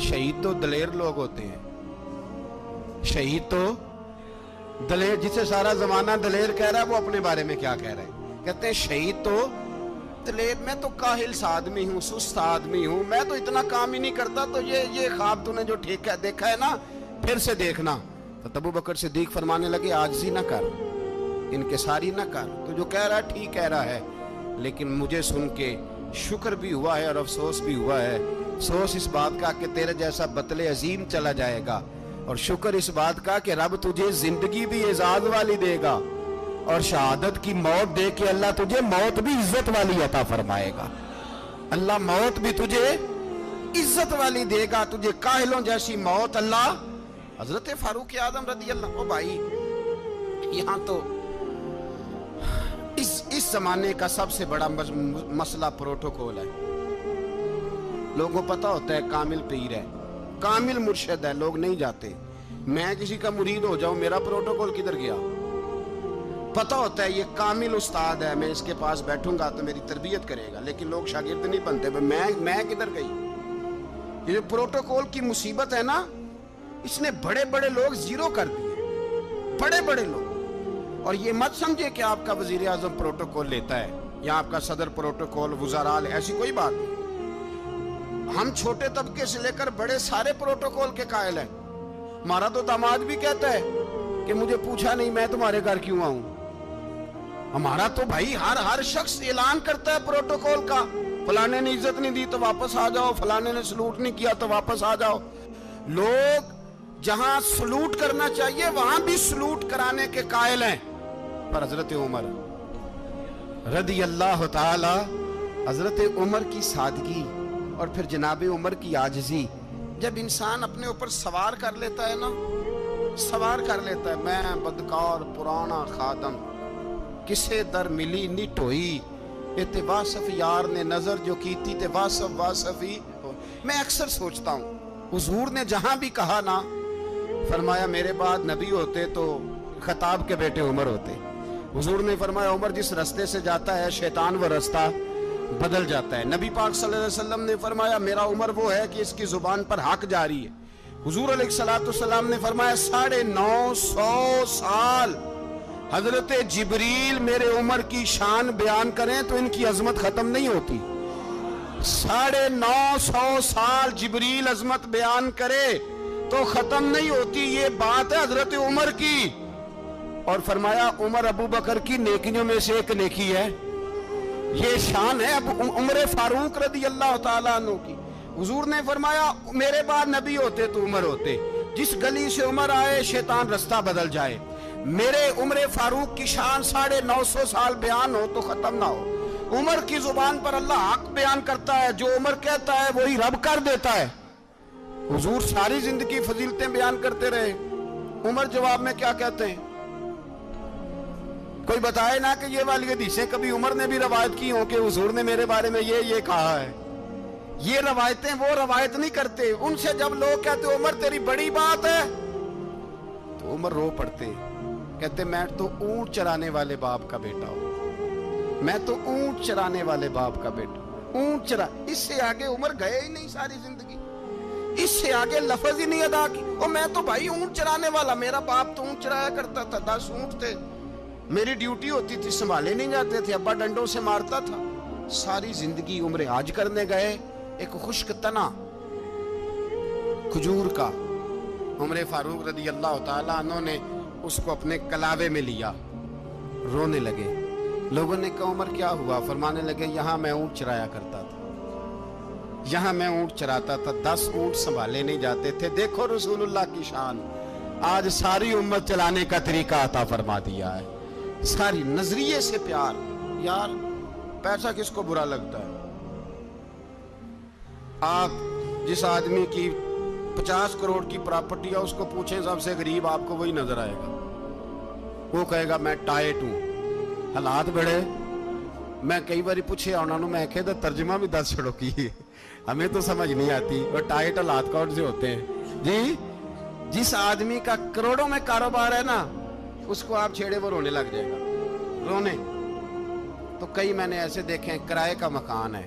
شہید تو دلیر لوگ ہوتے ہیں, شہید تو دلیر, جسے سارا زمانہ دلیر کہہ رہا ہے وہ اپنے بارے میں کیا کہہ رہے ہیں؟ کہتے ہیں شہید تو دلیر, میں تو کاہل سا آدمی ہوں, سست آدمی ہوں, میں تو اتنا کام ہی نہیں کرتا, تو یہ خواب تو نے جو ٹھیک ہے دیکھا ہے نا پھر سے دیکھنا. تو ابو بکر صدیق فرمانے لگے عاجزی نہ کر, انکساری نہ کر, تو جو کہہ رہا ہے ٹھیک کہہ رہا ہے, لیکن مجھے سن کے شکر بھی ہوا ہے اور افسوس بھی ہوا ہے. افسوس اس بات کا کہ تیرے جیسا بطل عظیم چلا جائے گا, اور شکر اس بات کا کہ رب تجھے زندگی بھی اعزاز والی دے گا, اور شہادت کی موت دے کے اللہ تجھے موت بھی عزت والی عطا فرمائے گا. اللہ موت بھی تجھے عزت والی دے گا, تجھے کاہلوں جیسی موت اللہ. حضرت فاروق اعظم رضی اللہ, بھائی یہاں تو اس زمانے کا سب سے بڑا مسئلہ پروٹوکول ہے. لوگوں کو پتا ہوتا ہے کامل پیر ہے, کامل مرشد ہے, لوگ نہیں جاتے. میں کسی کا مرید ہو جاؤں, میرا پروٹوکول کدھر گیا؟ پتا ہوتا ہے یہ کامل استاد ہے, میں اس کے پاس بیٹھوں گا تو میری تربیت کرے گا, لیکن لوگ شاگرد نہیں بنتے. میں کدھر گئی؟ یہ جو پروٹوکول کی مصیبت ہے نا, اس نے بڑے بڑے لوگ زیرو کر دیے, بڑے بڑے لوگ. اور یہ مت سمجھے کہ آپ کا وزیر اعظم پروٹوکول لیتا ہے یا آپ کا صدر پروٹوکول, وزراء, ایسی کوئی بات نہیں. ہم چھوٹے طبقے سے لے کر بڑے سارے پروٹوکول کے قائل ہیں. ہمارا تو داماد بھی کہتا ہے کہ مجھے پوچھا نہیں میں تمہارے گھر کیوں آؤں. ہمارا تو بھائی ہر شخص اعلان کرتا ہے پروٹوکول کا, فلانے نے عزت نہیں دی تو واپس آ جاؤ, فلانے نے سلوٹ نہیں کیا تو واپس آ جاؤ. لوگ جہاں سلوٹ کرنا چاہیے وہاں بھی سلوٹ کرانے کے قائل ہیں. پر حضرت عمر رضی اللہ تعالی, حضرت عمر کی سادگی اور پھر جناب عمر کی عاجزی, جب انسان اپنے اوپر سوار کر لیتا ہے نا, سوار کر لیتا ہے, میں بدکار پرانا خادم, کسے در ملی نٹ ہوئی, تے واصف یار نے نظر جو کی تھی تے واصف ہی. میں اکثر سوچتا ہوں حضور نے جہاں بھی کہا نا, فرمایا میرے بعد نبی ہوتے تو خطاب کے بیٹے عمر ہوتے. حضور نے فرمایا عمر جس رستے سے جاتا ہے شیطان وہ رستہ بدل جاتا ہے. نبی پاک صلی اللہ علیہ وسلم نے فرمایا میرا عمر وہ ہے کہ اس کی زبان پر حق جاری ہے. حضور علیہ السلام نے فرمایا 950 سال حضرت جبریل میرے عمر کی شان بیان کریں تو ان کی عظمت ختم نہیں ہوتی. 950 سال جبریل عظمت بیان کرے تو ختم نہیں ہوتی. یہ بات ہے حضرت عمر کی. اور فرمایا عمر ابو بکر کی نیکیوں میں سے ایک نیکی ہے, یہ شان ہے عمر فاروق رضی اللہ تعالیٰ عنہ کی. حضور نے فرمایا میرے بعد نبی ہوتے تو عمر ہوتے, جس گلی سے عمر آئے شیطان رستہ بدل جائے. میرے عمر فاروق کی شان 950 سال بیان ہو تو ختم نہ ہو. عمر کی زبان پر اللہ حق بیان کرتا ہے, جو عمر کہتا ہے وہی رب کر دیتا ہے. حضور ساری زندگی فضیلتیں بیان کرتے رہے, عمر جواب میں کیا کہتے ہیں؟ کوئی بتائے نا کہ یہ والی حدیثیں کبھی عمر نے بھی روایت کی ہوں کہ حضور نے میرے بارے میں یہ کہا ہے. یہ روایتیں وہ روایت نہیں کرتے. ان سے جب لوگ کہتے عمر تیری بڑی بات ہے تو عمر رو پڑتے, کہتے میں تو اونٹ چرانے والے باپ کا بیٹا ہوں, میں تو اونٹ چرانے والے باپ کا بیٹا, اونٹ چرا. اس سے آگے عمر گئے ہی نہیں ساری زندگی, اس سے آگے لفظ ہی نہیں ادا کی. اور میں تو بھائی اونٹ چرانے والا, میرا باپ تو اونٹ چرایا کرتا تھا, 10 اونٹ تھے, میری ڈیوٹی ہوتی تھی, سنبھالے نہیں جاتے تھے, ابا ڈنڈوں سے مارتا تھا. ساری زندگی عمر حج کرنے گئے, ایک خشک تنا کھجور کا عمر فاروق رضی اللہ تعالیٰ عنہ نے اس کو اپنے کلاوے میں لیا, رونے لگے. لوگوں نے کہا عمر کیا ہوا؟ فرمانے لگے یہاں میں اونٹ چرایا کرتا تھا, یہاں میں اونٹ چراتا تھا, 10 اونٹ سنبھالے نہیں جاتے تھے. دیکھو رسول اللہ کی شان, آج ساری امت چلانے کا طریقہ عطا فرما دیا ہے. ساری نظریے سے پیار. یار پیسہ کس کو برا لگتا ہے؟ آپ جس آدمی کی 50 کروڑ کی پراپرٹی ہے اس کو پوچھیں سب سے غریب, آپ کو وہی نظر آئے گا. وہ کہے گا میں ٹائٹ ہوں. حالات بڑے, میں کئی باری پوچھے انہوں نے, میں کہتا ترجمہ بھی 10 چھڑوں کی, ہمیں تو سمجھ نہیں آتی. اور ٹائٹ حالات کون سے ہوتے ہیں جی؟ جس آدمی کا کروڑوں میں کاروبار ہے نا, اس کو آپ چھیڑے وہ رونے لگ جائے گا, رونے. تو کئی میں نے ایسے دیکھے ہیں کرائے کا مکان ہے,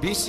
20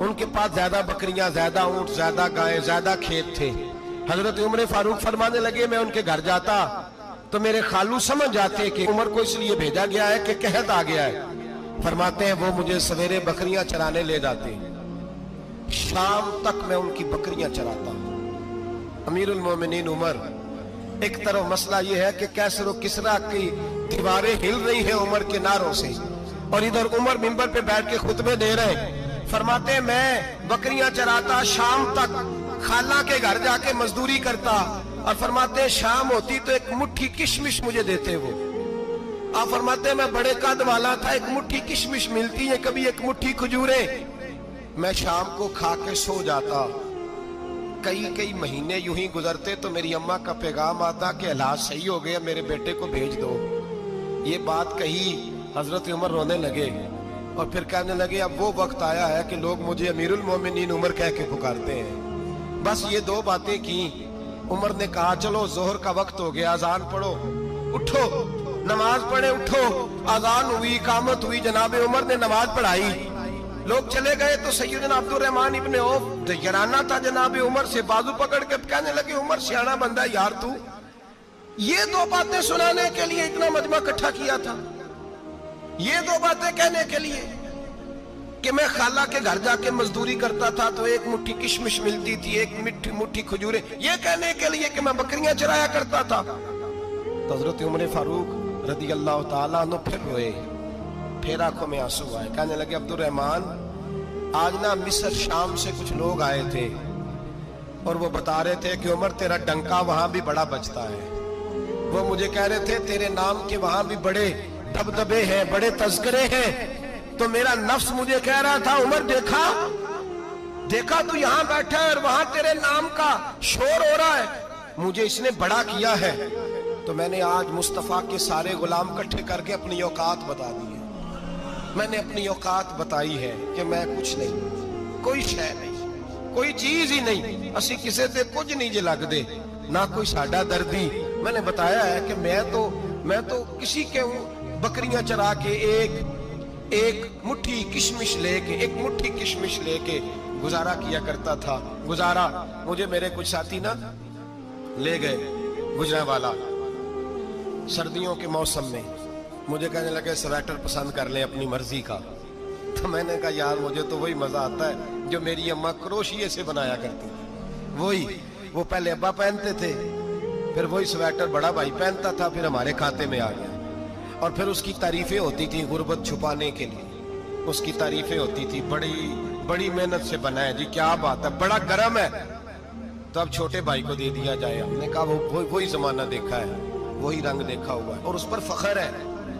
ان کے پاس زیادہ بکریاں، زیادہ اونٹ، زیادہ گائیں، زیادہ کھیت تھے۔ حضرت عمر فاروق فرمانے لگے میں ان کے گھر جاتا تو میرے خالو سمجھ جاتے کہ عمر کو اس لیے بھیجا گیا ہے کہ قحط آ گیا ہے۔ فرماتے ہیں وہ مجھے سویرے بکریاں چرانے لے جاتے، شام تک میں ان کی بکریاں چراتا۔ امیر المومنین عمر، ایک طرف مسئلہ یہ ہے کہ کیسر و کسرا کی دیواریں ہل رہی ہیں عمر کے نعروں سے، اور ادھر عمر منبر پہ بیٹھ کے خطبے دے رہے ہیں۔ فرماتے ہیں میں بکریاں چراتا، شام تک خالہ کے گھر جا کے مزدوری کرتا، اور فرماتے ہیں شام ہوتی تو ایک مٹھی کشمش مجھے دیتے وہ۔ آپ فرماتے ہیں میں بڑے قد والا تھا، ایک مٹھی کشمش ملتی ہے، کبھی ایک مٹھی کھجوریں، میں شام کو کھا کے سو جاتا۔ کئی مہینے یوں ہی گزرتے تو میری اماں کا پیغام آتا کہ حالات صحیح ہو گیا، میرے بیٹے کو بھیج دو۔ یہ بات کہی، حضرت عمر رونے لگے اور پھر کہنے لگے اب وہ وقت آیا ہے کہ لوگ مجھے امیر المومنین عمر کہہ کے پکارتے ہیں۔ بس یہ دو باتیں کی۔ عمر نے کہا چلو ظہر کا وقت ہو گیا، اذان پڑھو، اٹھو نماز پڑھے، اٹھو۔ اذان ہوئی، اقامت ہوئی، جناب عمر نے نماز پڑھائی، لوگ چلے گئے تو سیدنا عبد الرحمن ابن عوف دیگرانہ تھا جناب عمر سے، بازو پکڑ کے کہنے لگے عمر سیانا بندہ یار تو یہ دو باتیں سنانے کے لیے اتنا مجمع اکٹھا کیا تھا، یہ دو باتیں کہنے کے لیے کہ میں خالہ کے گھر جا کے مزدوری کرتا تھا تو ایک مٹھی کشمش ملتی تھی، ایک مٹھی کھجوریں، یہ کہنے کے لیے کہ میں بکریاں چرایا کرتا تھا۔ تو حضرت عمر فاروق رضی اللہ تعالیٰ عنہ پھر روئے، پھر آنکھوں میں آنسو آئے، کہنے لگے عبد الرحمن آج نا مصر شام سے کچھ لوگ آئے تھے اور وہ بتا رہے تھے کہ عمر تیرا ڈنکا وہاں بھی بڑا بجتا ہے۔ وہ مجھے کہہ رہے تھے تیرے نام کے وہاں بھی بڑے دبدبے ہیں، بڑے تذکرے ہیں۔ تو میرا نفس مجھے کہہ رہا تھا عمر دیکھا تو یہاں بیٹھا ہے اور وہاں تیرے نام کا شور ہو رہا ہے، مجھے اس نے بڑا کیا ہے۔ تو میں نے آج مصطفیٰ کے سارے غلام کٹھے کر کے اپنی اوقات بتا دی ہے، میں نے اپنی اوقات بتائی ہے کہ میں کچھ نہیں، کوئی شے نہیں، کوئی چیز ہی نہیں، اسی کسے تے کچھ نہیں جے لگ دے، نہ کوئی ساڈا دردی۔ میں نے بتایا ہے کہ میں تو کسی کے بکریاں چرا کے ایک مٹھی کشمش لے کے گزارا کیا کرتا تھا۔ گزارا مجھے میرے کچھ ساتھی نا لے گئے گجرا والا سردیوں کے موسم میں، مجھے کہنے لگے سویٹر پسند کر لیں اپنی مرضی کا۔ تو میں نے کہا یار مجھے تو وہی مزہ آتا ہے جو میری اماں کروشیے سے بنایا کرتی تھی، وہ پہلے ابا پہنتے تھے، پھر وہی سویٹر بڑا بھائی پہنتا تھا، پھر ہمارے کھاتے میں آ گیا، اور پھر اس کی تعریفیں ہوتی تھی غربت چھپانے کے لیے، اس کی تعریفیں ہوتی تھی بڑی محنت سے بنا ہے جی، کیا بات ہے، بڑا گرم ہے، تو اب چھوٹے بھائی کو دے دیا جائے۔ ہم نے کہا وہی زمانہ دیکھا ہے، وہی رنگ دیکھا ہوا ہے، اور اس پر فخر ہے۔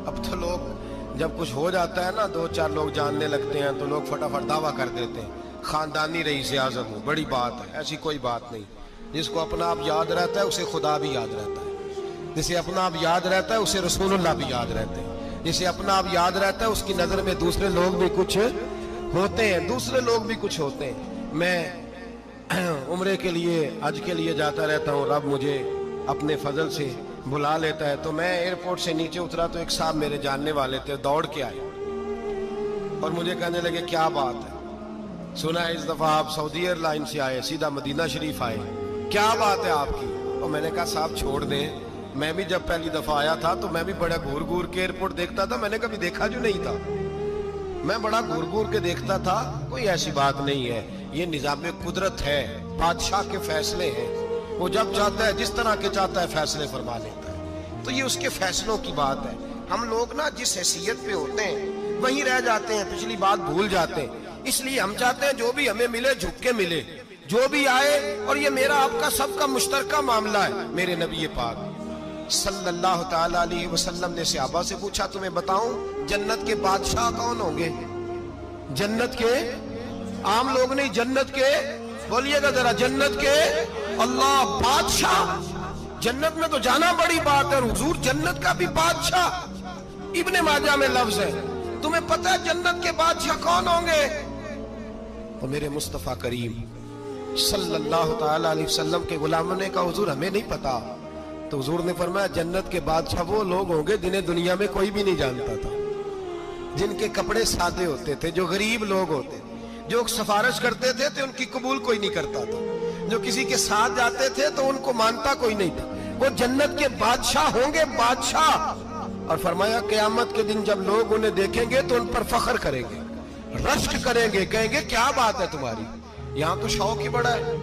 اب تو لوگ جب کچھ ہو جاتا ہے نا، 2-4 لوگ جاننے لگتے ہیں تو لوگ فٹافٹ دعویٰ کر دیتے ہیں خاندانی رئیس اعظم ہوں، بڑی بات ہے، ایسی کوئی بات نہیں۔ جس کو اپنا آپ یاد رہتا ہے اسے خدا بھی یاد رہتا ہے، جسے اپنا آپ یاد رہتا ہے اسے رسول اللہ بھی یاد رہتے ہیں، جسے اپنا آپ یاد رہتا ہے اس کی نظر میں دوسرے لوگ بھی کچھ ہوتے ہیں۔ میں عمرے کے لیے حج کے لیے جاتا رہتا ہوں، رب مجھے اپنے فضل سے بلا لیتا ہے۔ تو میں ایئرپورٹ سے نیچے اترا تو ایک صاحب میرے جاننے والے تھے، دوڑ کے آئے اور مجھے کہنے لگے کیا بات ہے، سنا ہے اس دفعہ آپ سعودی ایئر لائن سے آئے، سیدھا مدینہ شریف آئے، کیا بات ہے آپ کی؟ اور میں نے کہا صاحب چھوڑ دیں، میں بھی جب پہلی دفعہ آیا تھا تو میں بھی بڑا گھور کے ایئرپورٹ دیکھتا تھا، میں نے کبھی دیکھا جو نہیں تھا، میں بڑا گھور کے دیکھتا تھا، کوئی ایسی بات نہیں ہے، یہ نظام قدرت ہے، بادشاہ کے فیصلے ہیں، وہ جب چاہتا ہے جس طرح کے چاہتا ہے فیصلے فرما لیتا ہے، تو یہ اس کے فیصلوں کی بات ہے۔ ہم لوگ نا جس حیثیت پہ ہوتے ہیں وہیں رہ جاتے ہیں، پچھلی بات بھول جاتے ہیں، اس لیے ہم چاہتے ہیں جو بھی ہمیں ملے جھک کے ملے، جو بھی آئے، اور یہ میرا آپ کا سب کا مشترکہ معاملہ ہے۔ میرے نبی پاک صلی اللہ تعالی علیہ وسلم نے صحابہ سے پوچھا تمہیں بتاؤں جنت کے بادشاہ کون ہوں گے؟ جنت کے عام لوگ نہیں، جنت کے، بولیے گا ذرا، جنت کے اللہ بادشاہ، جنت میں تو جانا بڑی بات ہے، حضور جنت کا بھی بادشاہ، ابن ماجہ میں لفظ ہے، تمہیں پتہ ہے جنت کے بادشاہ کون ہوں گے؟ اور میرے مصطفیٰ کریم صلی اللہ تعالی علیہ وسلم کے غلاموں نے کہا حضور ہمیں نہیں پتا، تو حضور نے فرمایا جنت کے بادشاہ وہ لوگ ہوں گے جنہیں دنیا میں کوئی بھی نہیں جانتا تھا، جن کے کپڑے سادے ہوتے تھے، جو غریب لوگ ہوتے تھے، جو سفارش کرتے تھے تو ان کی قبول کوئی نہیں کرتا تھا، جو کسی کے ساتھ جاتے تھے تو ان کو مانتا کوئی نہیں تھا. وہ جنت کے بادشاہ ہوں گے، بادشاہ. اور فرمایا قیامت کے دن جب لوگ انہیں دیکھیں گے تو ان پر فخر کریں گے، رشک کریں گے، کہیں گے کیا بات ہے تمہاری. یہاں تو شوق ہی بڑا ہے.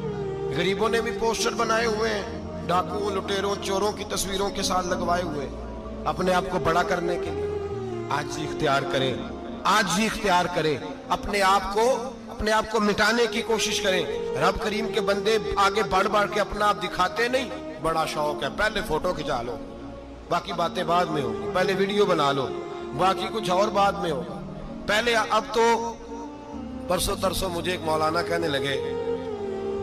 غریبوں نے بھی پوسٹر بنائے ہوئے ہیں، ڈاکوؤں، لٹیروں، چوروں کی تصویروں کے ساتھ لگوائے ہوئے، اپنے آپ کو بڑا کرنے کے لیے. آج اختیار کریں، آج اختیار کریں، اپنے آپ کو مٹانے کی کوشش کریں. رب کریم کے بندے آگے بڑھ بڑھ کے اپنا آپ دکھاتے نہیں. بڑا شوق ہے، پہلے فوٹو کھچا لو، باقی باتیں بعد میں ہوگی. پہلے ویڈیو بنا لو، باقی کچھ اور بعد میں ہوگا. پہلے اب تو پرسوں ترسوں مجھے ایک مولانا کہنے لگے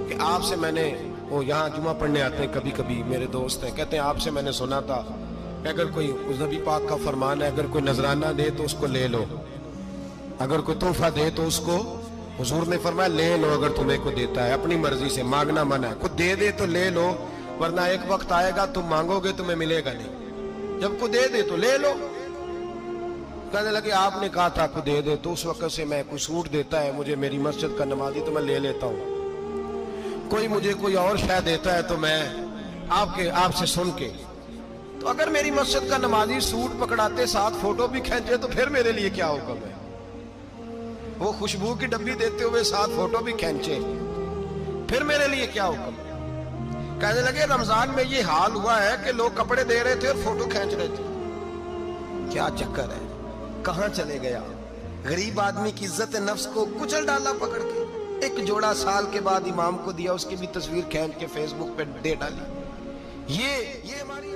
کہ آپ سے میں نے، وہ یہاں جمعہ پڑھنے آتے ہیں کبھی کبھی، میرے دوست ہیں، کہتے ہیں آپ سے میں نے سنا تھا کہ اگر کوئی نبی پاک کا فرمان ہے، اگر کوئی نذرانہ دے تو اس کو لے لو، اگر کوئی تحفہ دے تو اس کو، حضور نے فرمایا لے لو اگر تمہیں کو دیتا ہے، اپنی مرضی سے، مانگنا منع ہے. خود دے دے تو لے لو، ورنہ ایک وقت آئے گا تم مانگو گے تمہیں ملے گا نہیں. جب کو دے دے تو لے لو. کہنے لگے آپ نے کہا تھا کو دے دے، تو اس وقت سے میں کوئی سوٹ دیتا ہے مجھے میری مسجد کا نمازی تو میں لے لیتا ہوں، کوئی مجھے کوئی اور شے دیتا ہے تو میں آپ سے سن کے. تو اگر میری مسجد کا نمازی سوٹ پکڑاتے ساتھ فوٹو بھی کھینچے تو پھر میرے لیے کیا حکم ہے. وہ خوشبو کی ڈبی دیتے ہوئے ساتھ فوٹو بھی کھینچے، پھر میرے لیے کیا حکم ہے. کہنے لگے رمضان میں یہ حال ہوا ہے کہ لوگ کپڑے دے رہے تھے اور فوٹو کھینچ رہے تھے. کیا چکر ہے، کہاں چلے گیا. غریب آدمی کی عزت نفس کو کچل ڈالا پکڑ کے. ایک جوڑا سال کے بعد امام کو دیا، اس کی بھی تصویر کھینچ کے فیس بک پہ دے ڈالی. یہ ہماری